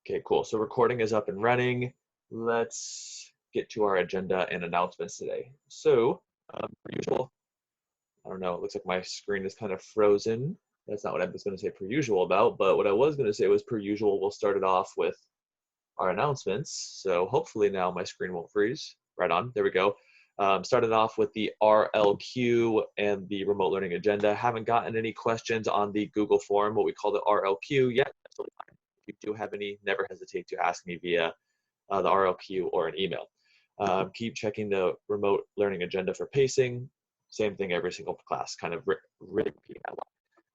Okay, cool. So recording is up and running. Let's get to our agenda and announcements today. So, per usual, I don't know, it looks like my screen is kind of frozen. That's not what I was going to say per usual about, but what I was going to say was per usual, we'll start it off with our announcements. So hopefully now my screen won't freeze. Right on, there we go. Started off with the RLQ and the remote learning agenda. Haven't gotten any questions on the Google form, what we call the RLQ yet. That's totally fine. If you do have any, never hesitate to ask me via the RLQ or an email. Keep checking the remote learning agenda for pacing. Same thing every single class, kind of really repeating that a lot.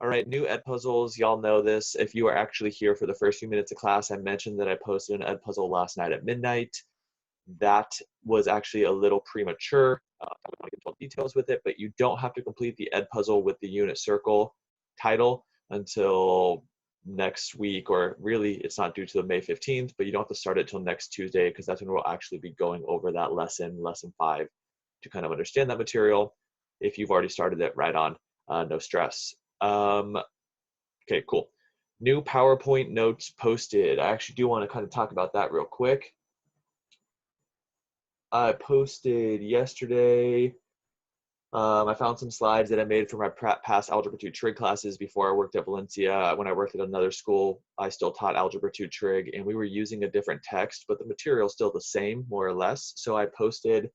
All right, new ed puzzles, y'all know this. If you are actually here for the first few minutes of class, I mentioned that I posted an ed puzzle last night at midnight. That was actually a little premature. I don't want to get into details with it, but you don't have to complete the ed puzzle with the unit circle title until next week, or really it's not due to the May 15th, but you don't have to start it till next Tuesday, because that's when we'll actually be going over that lesson 5, to kind of understand that material. If you've already started it, right on, no stress. Okay, cool. New PowerPoint notes posted. I actually do want to kind of talk about that real quick. I posted yesterday. I found some slides that I made for my past Algebra 2 trig classes before I worked at Valencia. When I worked at another school, I still taught Algebra 2 trig, and we were using a different text, but the material is still the same, more or less. So I posted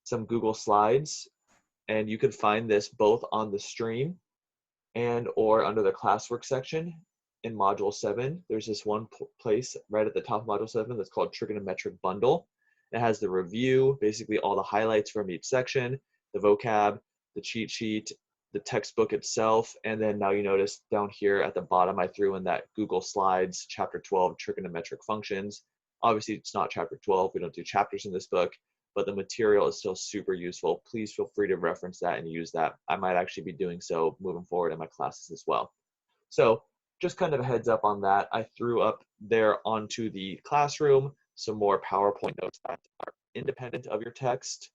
some Google slides, and you can find this both on the stream and or under the classwork section in Module 7. There's this one place right at the top of Module 7 that's called Trigonometric Bundle. It has the review, basically all the highlights from each section, the vocab, the cheat sheet, the textbook itself, and then now you notice down here at the bottom I threw in that Google Slides, Chapter 12, Trigonometric Functions. Obviously it's not Chapter 12, we don't do chapters in this book, but the material is still super useful. Please feel free to reference that and use that. I might actually be doing so moving forward in my classes as well. So just kind of a heads up on that. I threw up there onto the classroom some more PowerPoint notes that are independent of your text,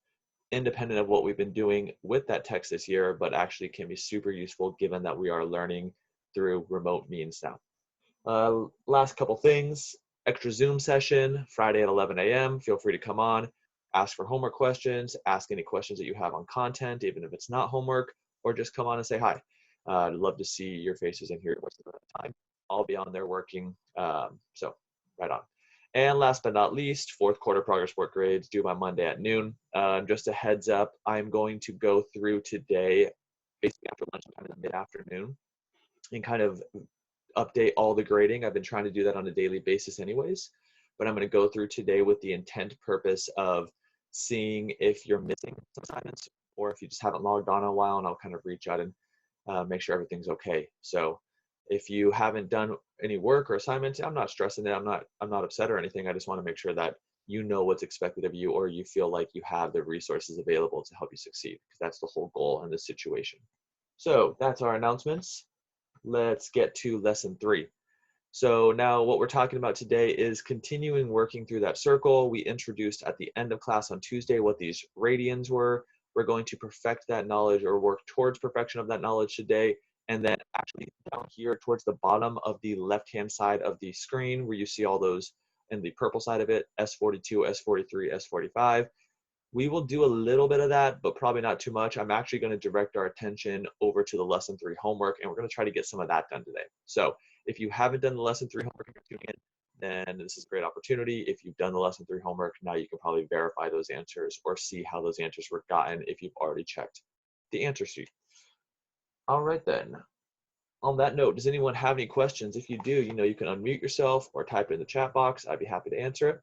independent of what we've been doing with that text this year, but actually can be super useful given that we are learning through remote means now. Last couple things, extra Zoom session, Friday at 11 a.m. Feel free to come on, ask for homework questions, ask any questions that you have on content, even if it's not homework, or just come on and say hi. I'd love to see your faces and hear your voices at the time. I'll be on there working, so right on. And last but not least, fourth quarter progress report grades due by Monday at noon. Just a heads up, I'm going to go through today, basically after lunchtime in the mid-afternoon, and kind of update all the grading. I've been trying to do that on a daily basis anyways, but I'm going to go through today with the intent purpose of seeing if you're missing some assignments or if you just haven't logged on in a while, and I'll kind of reach out and make sure everything's okay. So if you haven't done any work or assignments, I'm not stressing it. I'm not upset or anything. I just want to make sure that you know what's expected of you, or you feel like you have the resources available to help you succeed, because that's the whole goal in this situation. So that's our announcements. Let's get to lesson 3. So now what we're talking about today is continuing working through that circle. We introduced at the end of class on Tuesday what these radians were. We're going to perfect that knowledge, or work towards perfection of that knowledge today. And then actually down here towards the bottom of the left-hand side of the screen, where you see all those in the purple side of it, S42, S43, S45, we will do a little bit of that, but probably not too much. I'm actually going to direct our attention over to the lesson 3 homework, and we're going to try to get some of that done today. So if you haven't done the lesson 3 homework and you're tuning in, then this is a great opportunity. If you've done the lesson 3 homework, now you can probably verify those answers or see how those answers were gotten if you've already checked the answer sheet. All right then. On that note, does anyone have any questions? If you do, you know you can unmute yourself or type it in the chat box. I'd be happy to answer it.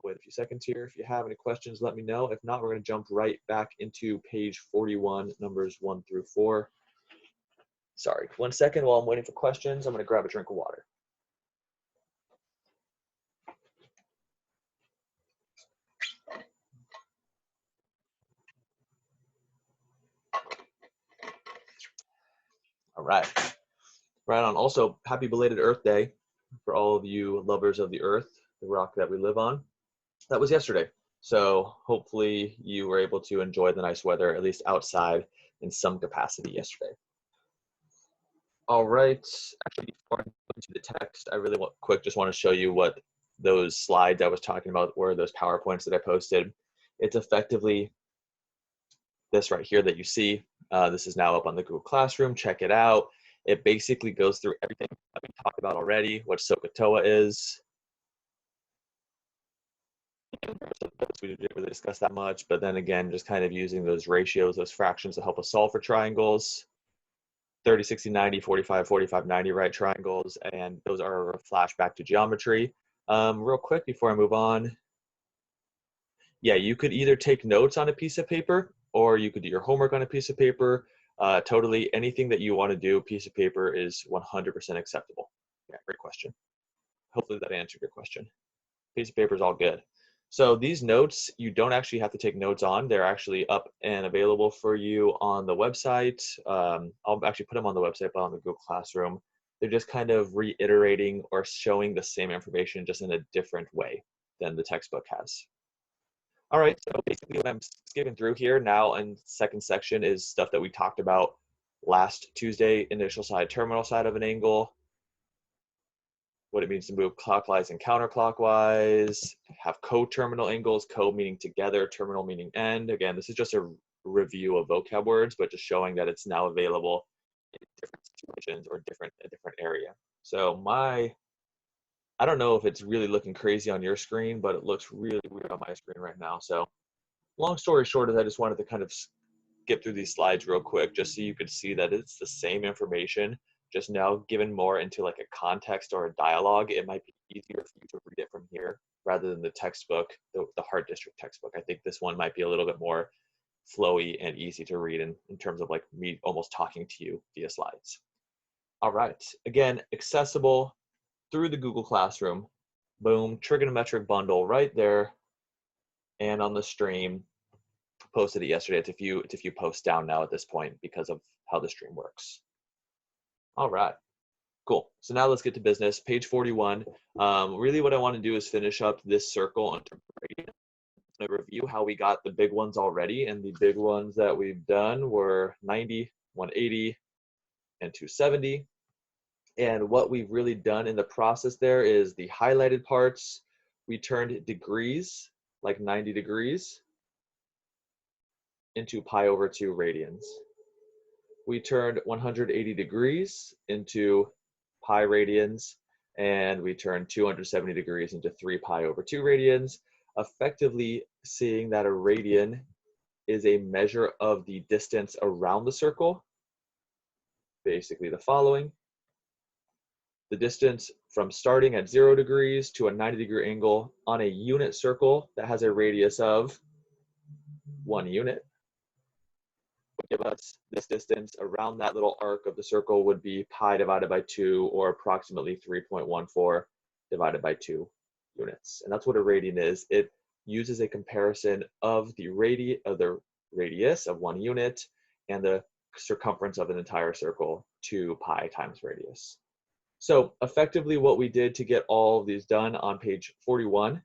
Wait a few seconds here. If you have any questions, let me know. If not, we're going to jump right back into page 41, numbers 1 through 4. Sorry, 1 second while I'm waiting for questions. I'm going to grab a drink of water. All right. Right on. Also, happy belated Earth Day for all of you lovers of the Earth, the rock that we live on. That was yesterday. So hopefully you were able to enjoy the nice weather, at least outside in some capacity yesterday. All right. Actually, before I go into the text, I really just want to show you what those slides I was talking about were, those PowerPoints that I posted. It's effectively this right here that you see. This is now up on the Google Classroom. Check it out. It basically goes through everything that we talked about already, what SOHCAHTOA is. We didn't really discuss that much, but then again, just kind of using those ratios, those fractions to help us solve for triangles. 30, 60, 90, 45, 45, 90 right triangles, and those are a flashback to geometry. Real quick before I move on, yeah, you could either take notes on a piece of paper or you could do your homework on a piece of paper. Totally anything that you want to do, piece of paper is 100% acceptable. Yeah, great question. Hopefully that answered your question. Piece of paper is all good. So these notes, you don't actually have to take notes on. They're actually up and available for you on the website. I'll actually put them on the website, but on the Google Classroom. They're just kind of reiterating or showing the same information just in a different way than the textbook has. All right, so basically what I'm skipping through here now in second section is stuff that we talked about last Tuesday: initial side, terminal side of an angle, what it means to move clockwise and counterclockwise, have co-terminal angles, co meaning together, terminal meaning end. Again, this is just a review of vocab words, but just showing that it's now available in different situations or a different area. So I don't know if it's really looking crazy on your screen, but it looks really weird on my screen right now. So long story short is I just wanted to kind of skip through these slides real quick just so you could see that it's the same information, just now given more into like a context or a dialogue. It might be easier for you to read it from here rather than the textbook, the Hart District textbook. I think this one might be a little bit more flowy and easy to read in terms of like me almost talking to you via slides. All right, again, accessible through the Google Classroom. Boom, trigonometric bundle right there and on the stream. Posted it yesterday. It's a few posts down now at this point because of how the stream works. All right, cool. So now let's get to business. Page 41. Really what I want to do is finish up this circle on gradient. I'm going to review how we got the big ones already, and the big ones that we've done were 90, 180, and 270. And what we've really done in the process there is the highlighted parts, we turned degrees, like 90 degrees, into pi over 2 radians. We turned 180 degrees into pi radians, and we turned 270 degrees into 3 pi over 2 radians, effectively seeing that a radian is a measure of the distance around the circle. Basically the following: the distance from starting at 0 degrees to a 90-degree angle on a unit circle that has a radius of 1 unit would give us this distance around that little arc of the circle would be pi divided by 2, or approximately 3.14 divided by 2 units. And that's what a radian is. It uses a comparison of the radius of 1 unit and the circumference of an entire circle to pi times radius. So effectively what we did to get all of these done on page 41,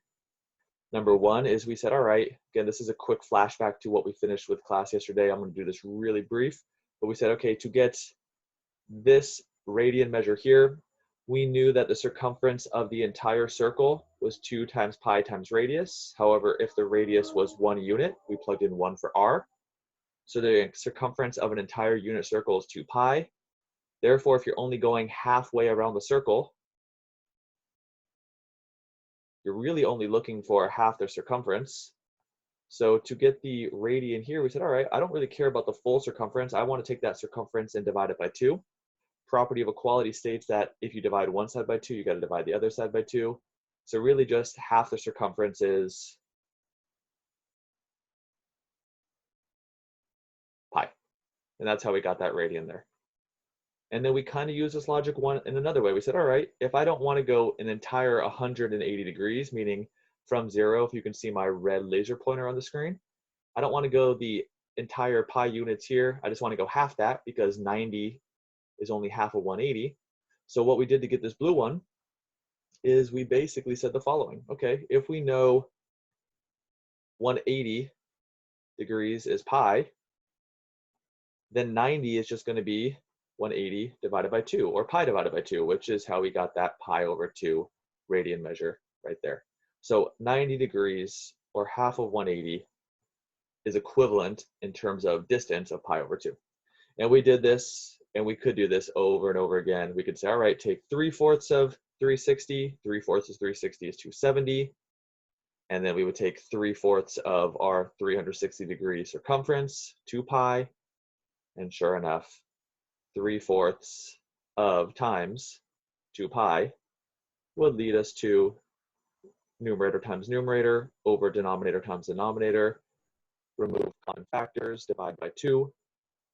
number one is we said, all right, again, this is a quick flashback to what we finished with class yesterday. I'm going to do this really brief, but we said, okay, to get this radian measure here, we knew that the circumference of the entire circle was 2 times pi times radius. However, if the radius was 1 unit, we plugged in 1 for r. So the circumference of an entire unit circle is 2 pi. Therefore, if you're only going halfway around the circle, you're really only looking for half the circumference. So to get the radian here, we said, all right, I don't really care about the full circumference. I want to take that circumference and divide it by 2. Property of equality states that if you divide one side by 2, you got to divide the other side by 2. So really just half the circumference is pi. And that's how we got that radian there. And then we kind of use this logic one in another way. We said, all right, if I don't want to go an entire 180 degrees, meaning from 0, if you can see my red laser pointer on the screen, I don't want to go the entire pi units here. I just want to go half that because 90 is only half of 180. So what we did to get this blue one is we basically said the following. Okay, if we know 180 degrees is pi, then 90 is just going to be 180 divided by 2, or pi divided by 2, which is how we got that pi over 2 radian measure right there. So 90 degrees, or half of 180, is equivalent in terms of distance of pi over 2. And we did this, and we could do this over and over again. We could say, all right, take 3/4 of 360. 3/4 of 360 is 270. And then we would take 3/4 of our 360 degree circumference, 2 pi. And sure enough, 3/4 of times 2 pi would lead us to numerator times numerator over denominator times denominator. Remove common factors, divide by 2,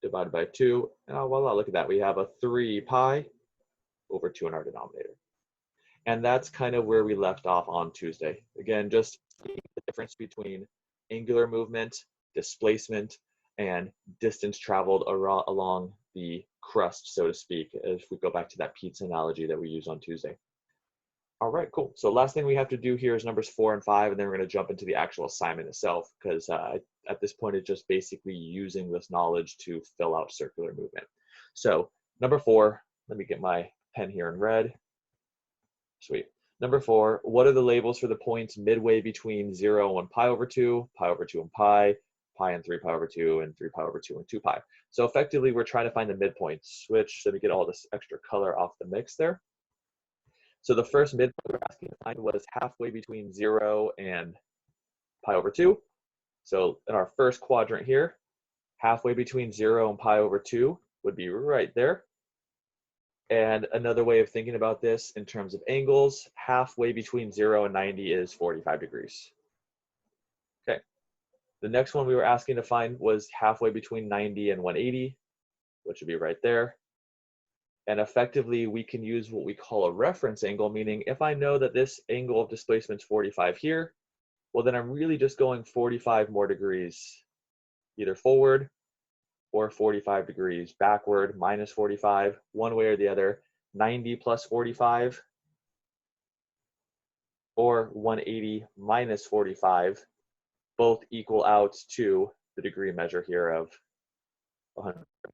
divided by 2, and oh, voila, look at that. We have a 3 pi over 2 in our denominator. And that's kind of where we left off on Tuesday. Again, just seeing the difference between angular movement, displacement, and distance traveled along the crust, so to speak, if we go back to that pizza analogy that we used on Tuesday. All right, cool. So last thing we have to do here is numbers 4 and 5, and then we're going to jump into the actual assignment itself, because at this point, it's just basically using this knowledge to fill out circular movement. So number 4, let me get my pen here in red. Sweet. Number 4, what are the labels for the points midway between 0 and pi over 2, pi over 2 and pi and 3 pi over 2, and 3 pi over 2 and 2 pi? So effectively, we're trying to find the midpoints, which, let me get all this extra color off the mix there. So the first midpoint we were asking to find was halfway between 0 and pi over 2. So in our first quadrant here, halfway between 0 and pi over 2 would be right there. And another way of thinking about this in terms of angles, halfway between 0 and 90 is 45 degrees. Okay. The next one we were asking to find was halfway between 90 and 180, which would be right there. And effectively, we can use what we call a reference angle, meaning if I know that this angle of displacement is 45 here, well, then I'm really just going 45 more degrees, either forward or 45 degrees backward, minus 45, one way or the other. 90 plus 45, or 180 minus 45, both equal out to the degree measure here of 135.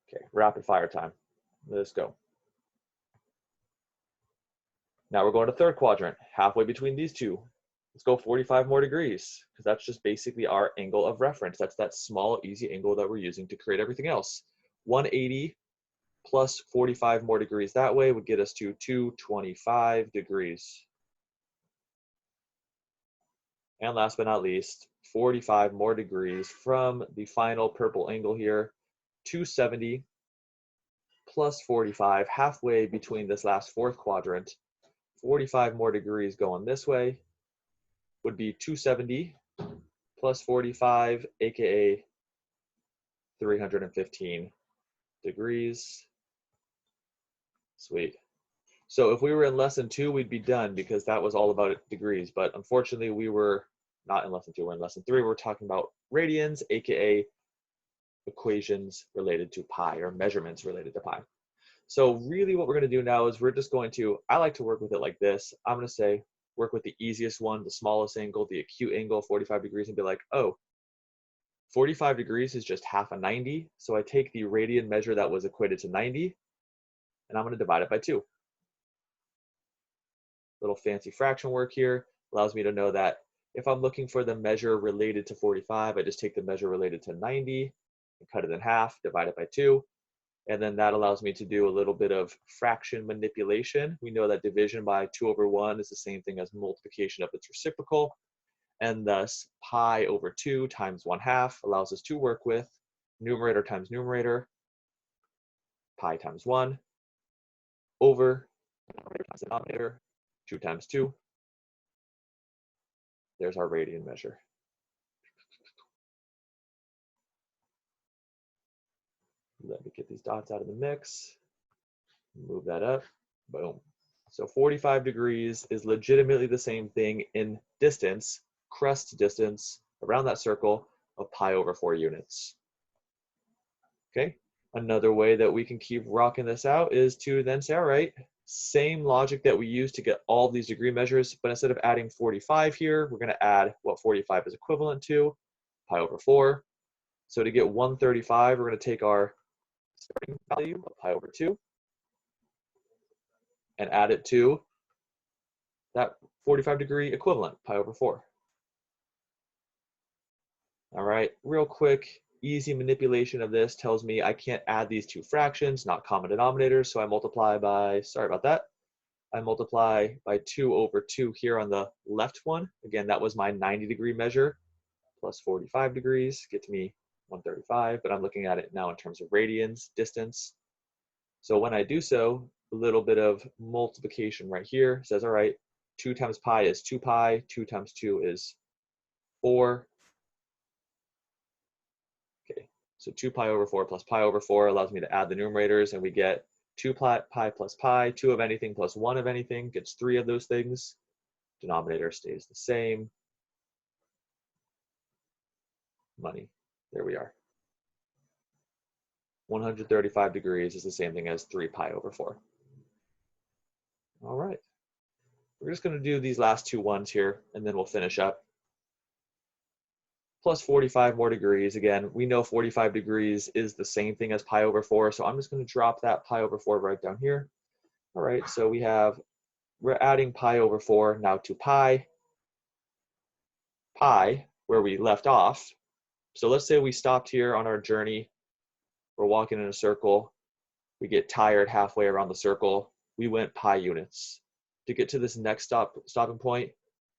Okay, rapid fire time. Let's go. Now we're going to third quadrant, halfway between these two. Let's go 45 more degrees, because that's just basically our angle of reference. That's that small, easy angle that we're using to create everything else. 180 plus 45 more degrees that way would get us to 225 degrees. And last but not least, 45 more degrees from the final purple angle here, 270 plus 45, halfway between this last fourth quadrant. 45 more degrees going this way would be 270 plus 45, aka 315 degrees. Sweet. So if we were in lesson 2, we'd be done, because that was all about degrees. But unfortunately, we were not in lesson 2, we're in lesson 3. We're talking about radians, aka equations related to pi, or measurements related to pi. So really what we're going to do now is we're just going to, I like to work with it like this. I'm going to say, work with the easiest one, the smallest angle, the acute angle, 45 degrees, and be like, oh, 45 degrees is just half a 90. So I take the radian measure that was equated to 90, and I'm going to divide it by 2. Little fancy fraction work here allows me to know that if I'm looking for the measure related to 45, I just take the measure related to 90 and cut it in half, divide it by 2. And then that allows me to do a little bit of fraction manipulation. We know that division by 2/1 is the same thing as multiplication of its reciprocal. And thus, pi over 2 times 1/2 allows us to work with numerator times numerator, pi times 1, over denominator times denominator, 2 times 2. There's our radian measure. Let me get these dots out of the mix. Move that up. Boom. So 45 degrees is legitimately the same thing in distance, crust distance, around that circle of pi over 4 units. Okay. Another way that we can keep rocking this out is to then say, all right, same logic that we use to get all these degree measures, but instead of adding 45 here, we're going to add what 45 is equivalent to, pi over 4. So to get 135, we're going to take our starting value of pi over 2 and add it to that 45-degree equivalent, pi over 4. All right, real quick, easy manipulation of this tells me I can't add these two fractions, not common denominators, so I multiply by, sorry about that, I multiply by 2 over 2 here on the left one. Again, that was my 90-degree measure, plus 45 degrees, gets me 135, but I'm looking at it now in terms of radians, distance. So when I do so, a little bit of multiplication right here says, all right, 2 times pi is 2 pi, 2 times 2 is 4. Okay, so 2 pi over 4 plus pi over 4 allows me to add the numerators, and we get 2 pi plus pi, 2 of anything plus 1 of anything gets 3 of those things. Denominator stays the same. Money, there we are. 135 degrees is the same thing as 3 pi over 4. All right, we're just going to do these last two ones here, and then we'll finish up. Plus 45 more degrees. Again, we know 45 degrees is the same thing as pi over 4, so I'm just going to drop that pi over 4 right down here. All right, so we're adding pi over 4 now to pi, where we left off. So let's say we stopped here on our journey. We're walking in a circle. We get tired halfway around the circle. We went pi units. To get to this next stopping point,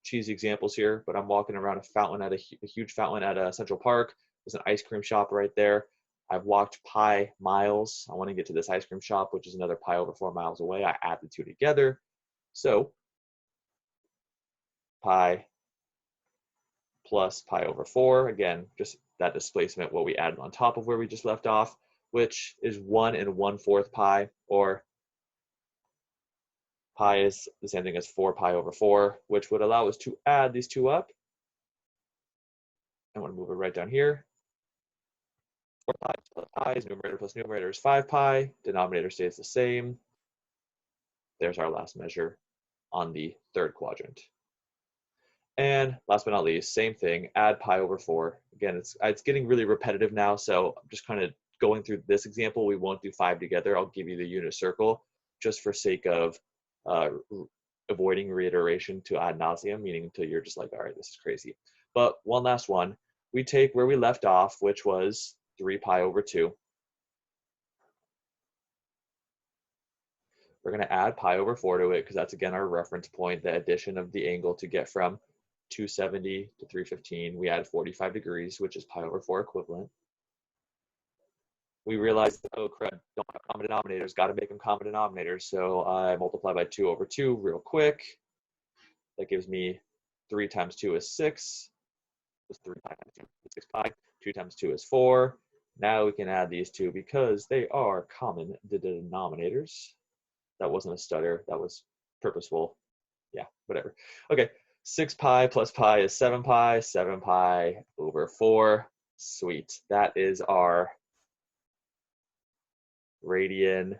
cheesy examples here, but I'm walking around a fountain at a huge fountain at a Central Park. There's an ice cream shop right there. I've walked pi miles. I want to get to this ice cream shop, which is another pi over 4 miles away. I add the two together. So pi plus pi over 4, again, just that displacement, what we added on top of where we just left off, which is 1 1/4 pi, or pi is the same thing as 4 pi over 4, which would allow us to add these two up. I want to move it right down here. 4 pi plus pi is numerator plus numerator is 5 pi. Denominator stays the same. There's our last measure on the third quadrant. And last but not least, same thing, add pi over 4. Again, it's getting really repetitive now, so I'm just kind of going through this example. We won't do 5 together. I'll give you the unit circle just for sake of avoiding reiteration to ad nauseum, meaning until you're just like, all right, this is crazy. But one last one. We take where we left off, which was 3 pi over 2. We're going to add pi over 4 to it because that's, again, our reference point, the addition of the angle to get from 270 to 315. We add 45 degrees, which is pi over 4 equivalent. We realized, oh crap, don't have common denominators, got to make them common denominators. So I multiply by 2 over 2 real quick. That gives me 3 times 2 is 6. That's 3 pi times 2 is 6 pi. 2 times 2 is 4. Now we can add these two because they are common denominators. That wasn't a stutter, that was purposeful. Yeah, whatever. Okay, 6 pi plus pi is 7 pi, 7 pi over 4. Sweet, that is our radian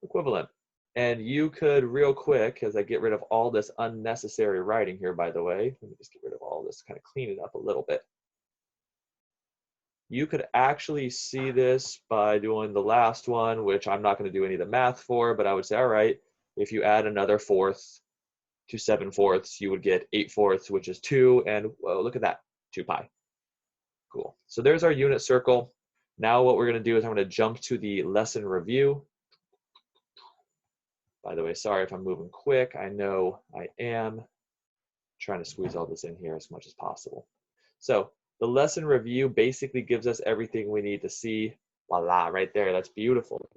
equivalent. And you could, real quick, as I get rid of all this unnecessary writing here, by the way, let me just get rid of all this, kind of clean it up a little bit. You could actually see this by doing the last one, which I'm not going to do any of the math for, but I would say, all right, if you add another fourth to 7/4, you would get 8/4, which is 2, and whoa, look at that, 2 pi. Cool. So there's our unit circle. Now what we're going to do is I'm going to jump to the lesson review. By the way, sorry if I'm moving quick. I know I am trying to squeeze all this in here as much as possible. So the lesson review basically gives us everything we need to see. Voila, right there. That's beautiful.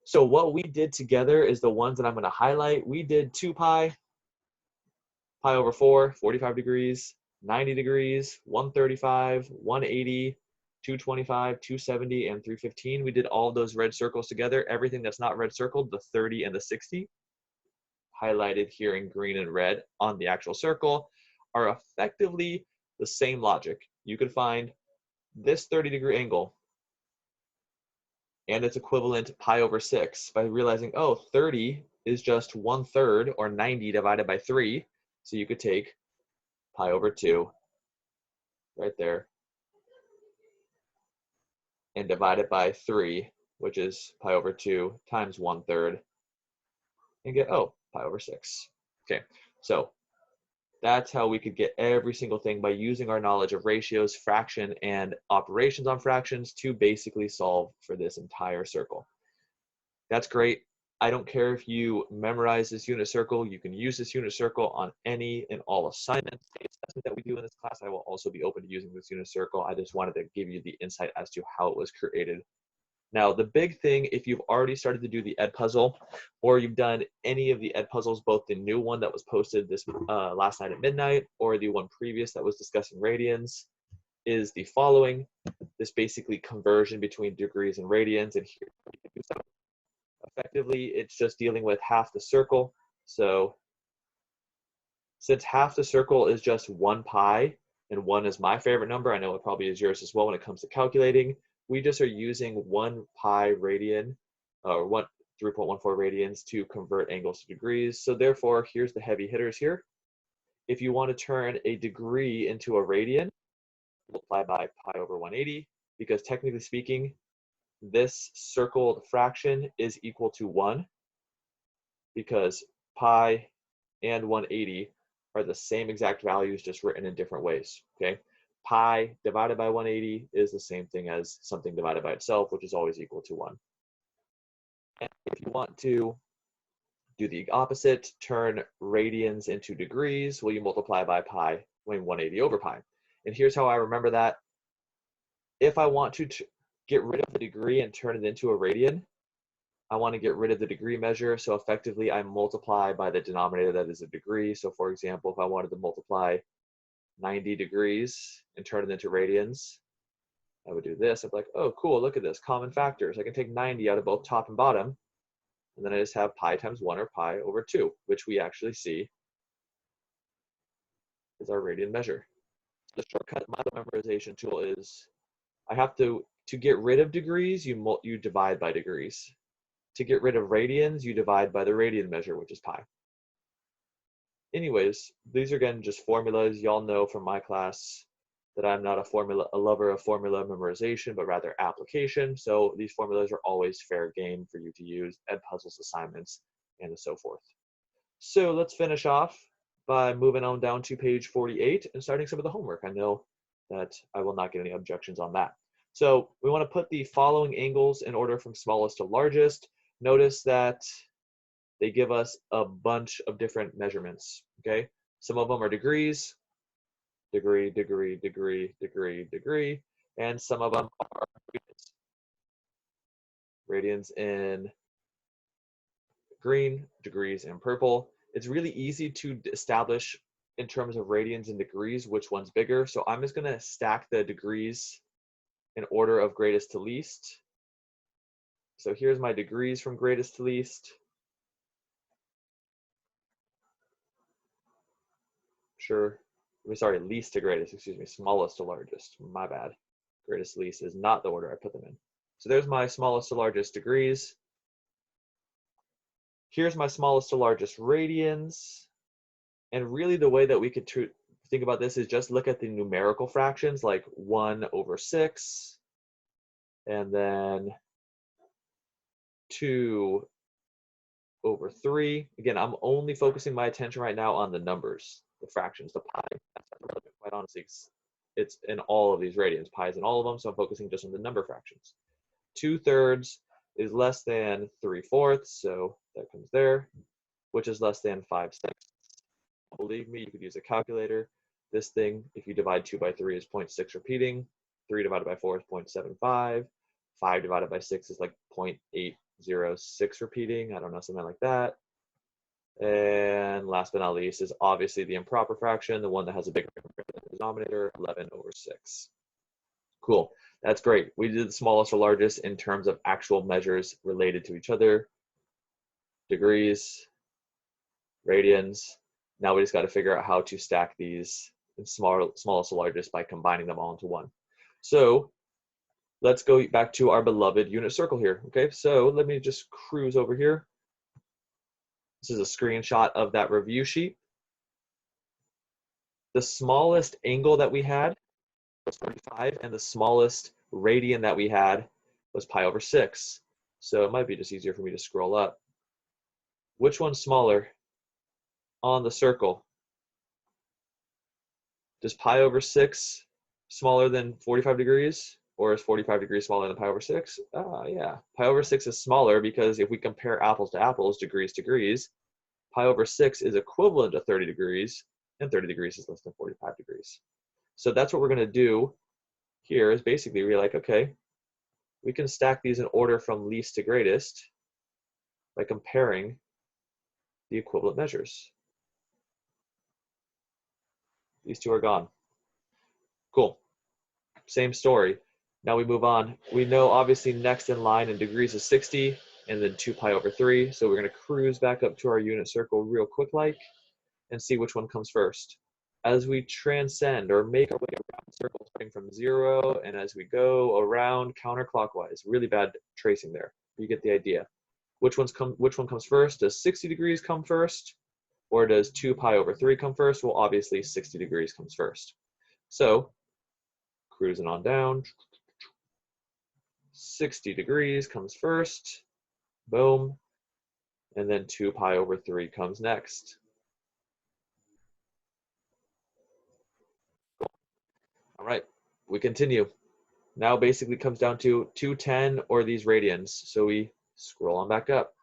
So what we did together is the ones that I'm going to highlight. We did 2 pi, pi over 4, 45 degrees, 90 degrees, 135, 180, 225, 270, and 315. We did all of those red circles together. Everything that's not red circled, the 30 and the 60, highlighted here in green and red on the actual circle, are effectively the same logic. You could find this 30-degree angle and its equivalent pi over 6 by realizing, oh, 30 is just 1/3 or 90 divided by 3. So you could take pi over 2 right there. and divide it by 3, which is pi over 2 times 1/3, and get, oh, pi over 6. Okay, so that's how we could get every single thing by using our knowledge of ratios, fraction, and operations on fractions to basically solve for this entire circle. That's great. I don't care if you memorize this unit circle. You can use this unit circle on any and all assignments. The assessment that we do in this class, I will also be open to using this unit circle. I just wanted to give you the insight as to how it was created. Now, the big thing, if you've already started to do the Ed puzzle, or you've done any of the Ed puzzles, both the new one that was posted this last night at midnight, or the one previous that was discussing radians, is the following. This basically conversion between degrees and radians, and here we can do so. Effectively, it's just dealing with half the circle. So since half the circle is just 1 pi, and 1 is my favorite number, I know it probably is yours as well when it comes to calculating, we just are using 1 pi radian, or 3.14 radians to convert angles to degrees. So therefore, here's the heavy hitters here. If you want to turn a degree into a radian, multiply by pi over 180, because technically speaking, this circled fraction is equal to 1, because pi and 180 are the same exact values, just written in different ways, okay? Pi divided by 180 is the same thing as something divided by itself, which is always equal to 1. And if you want to do the opposite, turn radians into degrees, well, you multiply by pi, 180 over pi. And here's how I remember that. If I want to get rid of the degree and turn it into a radian, I want to get rid of the degree measure, so effectively I multiply by the denominator that is a degree. So for example, if I wanted to multiply 90 degrees and turn it into radians, I would do this. I'd be like, oh, cool, look at this, common factors. I can take 90 out of both top and bottom, and then I just have pi times 1, or pi over 2, which we actually see is our radian measure. The shortcut in my memorization tool is I have to get rid of degrees, you divide by degrees. To get rid of radians, you divide by the radian measure, which is pi. Anyways, these are again just formulas. Y'all know from my class that I'm not a lover of formula memorization, but rather application. So these formulas are always fair game for you to use, Ed puzzles, assignments, and so forth. So let's finish off by moving on down to page 48 and starting some of the homework. I know that I will not get any objections on that. So we want to put the following angles in order from smallest to largest. Notice that they give us a bunch of different measurements, okay? Some of them are degrees, degree, degree, degree, degree, degree, and some of them are radians. Radians in green, degrees in purple. It's really easy to establish in terms of radians and degrees which one's bigger. So I'm just gonna stack the degrees in order of greatest to least. So here's my degrees from greatest to least. Sure, sorry, least to greatest, excuse me, smallest to largest, my bad. Greatest to least is not the order I put them in. So there's my smallest to largest degrees. Here's my smallest to largest radians. And really the way that we could think about this is just look at the numerical fractions, like 1 over 6, and then 2 over 3. Again, I'm only focusing my attention right now on the numbers, the fractions, the pi. That's relevant, quite honestly. It's in all of these radians. Pi is in all of them, so I'm focusing just on the number fractions. 2/3 is less than 3/4, so that comes there, which is less than 5/6. Believe me, you could use a calculator. This thing, if you divide 2 by 3 is 0.6 repeating, 3 divided by 4 is 0.75, 5 divided by 6 is like 0.806 repeating, I don't know, something like that. And last but not least is obviously the improper fraction, the one that has a bigger denominator, 11 over 6. Cool, that's great. We did the smallest or largest in terms of actual measures related to each other. Degrees, radians. Now we just got to figure out how to stack these in smallest to largest by combining them all into one. So let's go back to our beloved unit circle here. Okay, so let me just cruise over here. This is a screenshot of that review sheet. The smallest angle that we had was 35, and the smallest radian that we had was pi over 6. So it might be just easier for me to scroll up. Which one's smaller on the circle? Does pi over 6 smaller than 45 degrees? Or is 45 degrees smaller than pi over 6? Yeah. Pi over 6 is smaller because if we compare apples to apples, degrees to degrees, pi over 6 is equivalent to 30 degrees, and 30 degrees is less than 45 degrees. So that's what we're going to do here is basically we're like, okay, we can stack these in order from least to greatest by comparing the equivalent measures. These two are gone. Cool. Same story. Now we move on. We know obviously next in line in degrees is 60 and then 2 pi over 3. So we're going to cruise back up to our unit circle real quick like and see which one comes first. As we transcend or make our way around the circle starting from 0 and as we go around counterclockwise. Really bad tracing there. You get the idea. Which one comes first? Does 60 degrees come first? Or does 2 pi over 3 come first? Well, obviously 60 degrees comes first. So cruising on down. 60 degrees comes first. Boom. And then 2 pi over 3 comes next. All right, we continue. Now basically comes down to 210 or these radians. So we scroll on back up.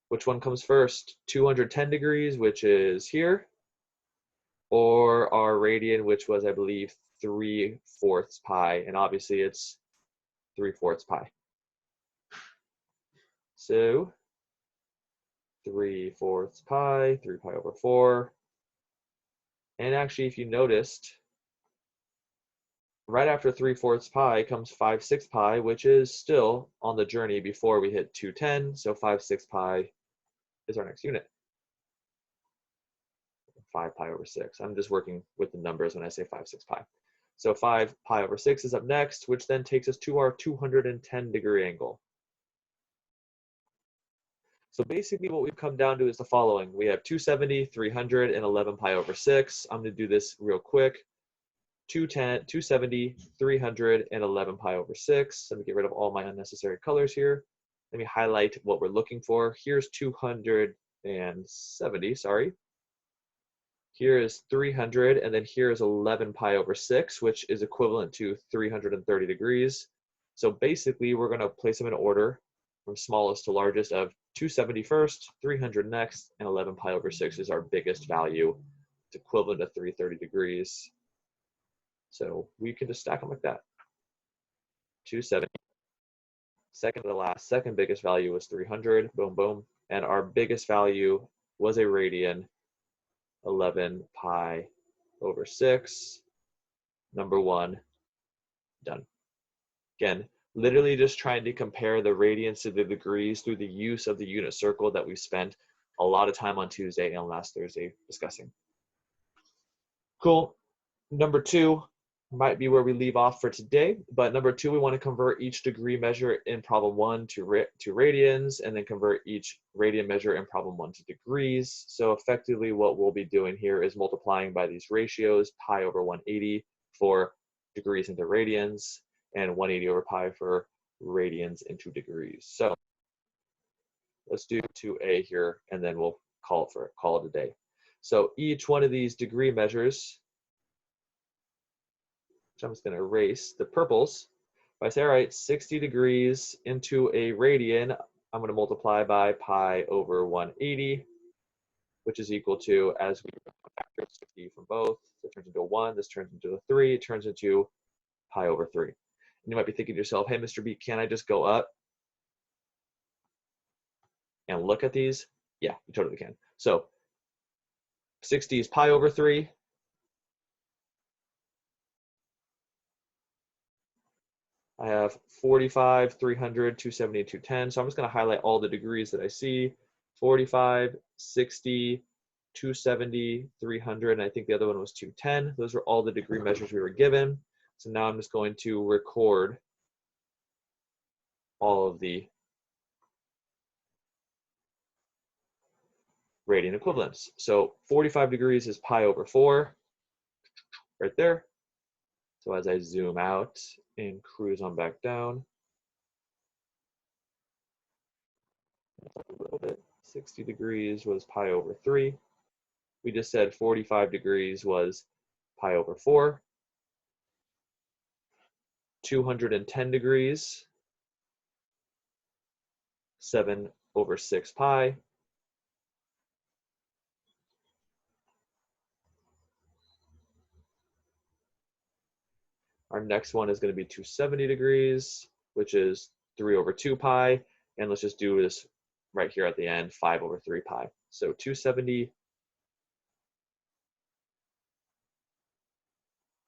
Which one comes first? 210 degrees, which is here, or our radian, which was, I believe, 3/4 pi, and obviously it's 3/4 pi. So 3/4 pi, 3 pi over 4. And actually, if you noticed, right after 3/4 pi comes 5/6 pi, which is still on the journey before we hit 210. So 5/6 pi is our next unit. 5 pi over 6. I'm just working with the numbers when I say 5/6 pi. So 5 pi over 6 is up next, which then takes us to our 210 degree angle. So basically what we've come down to is the following. We have 270, 300, and 11 pi over 6. I'm going to do this real quick. 210, 270, 300, and 11 pi over 6. Let me get rid of all my unnecessary colors here. Let me highlight what we're looking for. Here's 270, sorry. Here is 300, and then here is 11 pi over 6, which is equivalent to 330 degrees. So basically, we're going to place them in order from smallest to largest of 270 first, 300 next, and 11 pi over 6 is our biggest value. It's equivalent to 330 degrees. So we can just stack them like that. 270. Second to the last, second biggest value was 300. Boom, boom. And our biggest value was a radian, 11 pi over 6. Number 1, done. Again, literally just trying to compare the radians to the degrees through the use of the unit circle that we spent a lot of time on Tuesday and last Thursday discussing. Cool. Number 2 might be where we leave off for today, but number 2, we want to convert each degree measure in problem 1 to radians, and then convert each radian measure in problem 1 to degrees. So effectively what we'll be doing here is multiplying by these ratios, pi over 180 for degrees into radians, and 180 over pi for radians into degrees. So let's do 2a here, and then we'll call it a day. So each one of these degree measures, which I'm just going to erase the purples. If I say, all right, 60 degrees into a radian, I'm going to multiply by pi over 180, which is equal to, as we factor 60 from both, this turns into a 1, this turns into a 3, it turns into pi over 3. And you might be thinking to yourself, hey, Mr. B, can I just go up and look at these? Yeah, you totally can. So 60 is pi over 3. I have 45, 300, 270, 210. So I'm just going to highlight all the degrees that I see. 45, 60, 270, 300, and I think the other one was 210. Those are all the degree measures we were given. So now I'm just going to record all of the radian equivalents. So 45 degrees is pi over 4, right there. So as I zoom out and cruise on back down a little bit, 60 degrees was pi over 3. We just said 45 degrees was pi over 4. 210 degrees, 7 over 6 pi. Our next one is going to be 270 degrees, which is 3 over 2 pi. And let's just do this right here at the end, 5 over 3 pi. So 270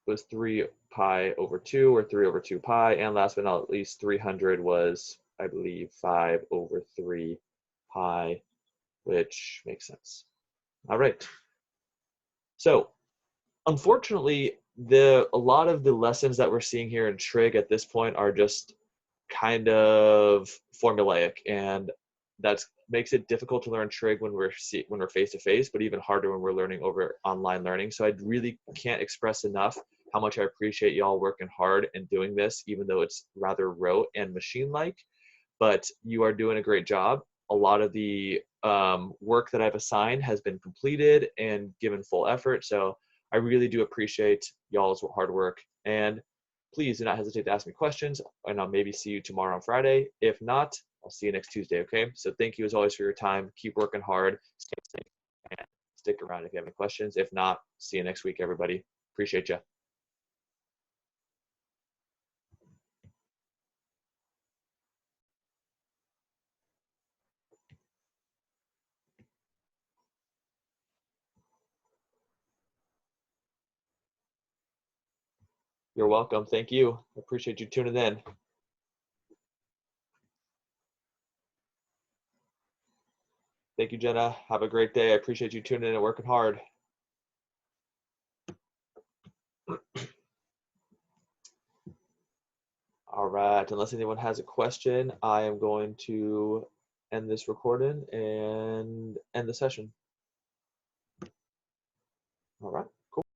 was 3 pi over 2, or 3 over 2 pi. And last but not least, 300 was, I believe, 5 over 3 pi, which makes sense. All right. So unfortunately, a lot of the lessons that we're seeing here in trig at this point are just kind of formulaic, and that makes it difficult to learn trig when we're face to face, but even harder when we're learning over online learning. So I really can't express enough how much I appreciate y'all working hard and doing this, even though it's rather rote and machine-like. But you are doing a great job. A lot of the work that I've assigned has been completed and given full effort. So I really do appreciate y'all's hard work. And please do not hesitate to ask me questions, and I'll maybe see you tomorrow on Friday. If not, I'll see you next Tuesday, okay? So thank you as always for your time. Keep working hard, stay safe, and stick around if you have any questions. If not, see you next week, everybody. Appreciate you. You're welcome. Thank you. Appreciate you tuning in. Thank you, Jenna. Have a great day. I appreciate you tuning in and working hard. All right, unless anyone has a question, I am going to end this recording and end the session. All right.